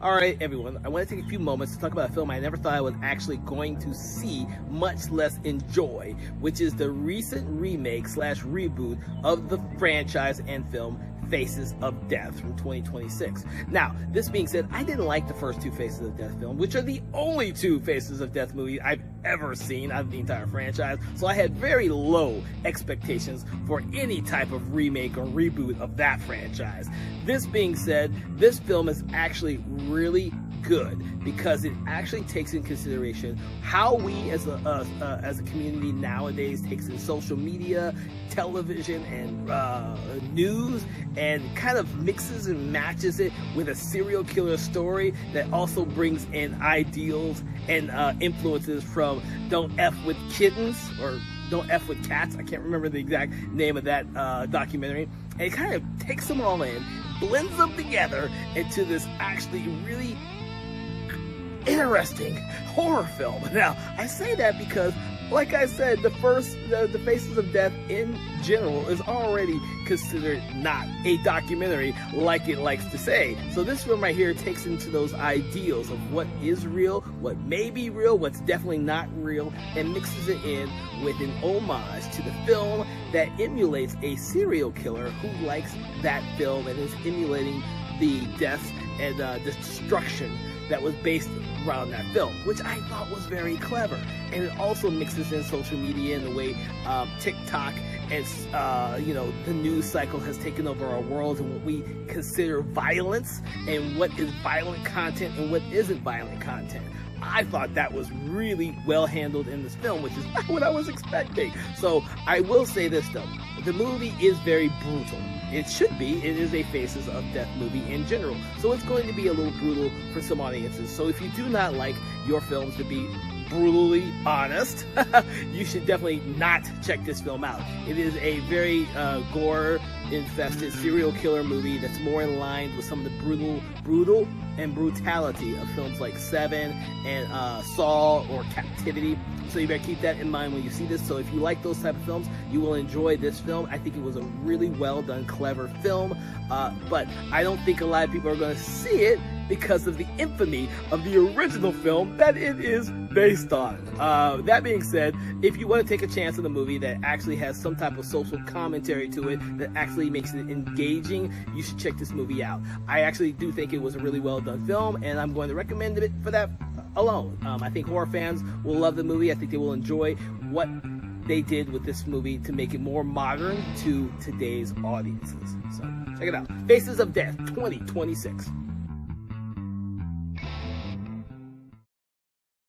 Alright everyone, I want to take a few moments to talk about a film I never thought I was actually going to see, much less enjoy, which is the recent remake slash reboot of the franchise and film Faces of Death from 2026. Now, this being said, I didn't like the first two Faces of Death films, which are the only two Faces of Death movies I've ever seen out of the entire franchise, so I had very low expectations for any type of remake or reboot of that franchise. This being said, this film is actually really good because it actually takes in consideration how we as a community nowadays takes in social media, television, and news, and kind of mixes and matches it with a serial killer story that also brings in ideals and influences from Don't F with Kittens or Don't F with Cats. I can't remember the exact name of that documentary. And it kind of takes them all in, blends them together into this actually really interesting horror film. Now, I say that because, like I said, the Faces of Death in general is already considered not a documentary like it likes to say. So this film right here takes into those ideals of what is real, what may be real, what's definitely not real, and mixes it in with an homage to the film that emulates a serial killer who likes that film and is emulating the deaths and destruction that was based around that film, which I thought was very clever. And it also mixes in social media in the way TikTok and the news cycle has taken over our world, and what we consider violence and what is violent content and what isn't violent content. I thought that was really well handled in this film, which is not what I was expecting. So I will say this though, the movie is very brutal. It should be. It is a Faces of Death movie in general, so it's going to be a little brutal for some audiences. So if you do not like your films to be brutally honest, you should definitely not check this film out. It is a very gore-infested serial killer movie that's more in line with some of the brutal and brutality of films like Seven and Saw or Captivity. So you better keep that in mind when you see this. So if you like those type of films, you will enjoy this film. I think it was a really well done, clever film, but I don't think a lot of people are going to see it because of the infamy of the original film that it is based on. That being said, if you want to take a chance on a movie that actually has some type of social commentary to it, that actually makes it engaging, you should check this movie out. I actually do think it was a really well done film, and I'm going to recommend it for that alone. I think horror fans will love the movie. I think they will enjoy what they did with this movie to make it more modern to today's audiences. So check it out. Faces of Death 2026.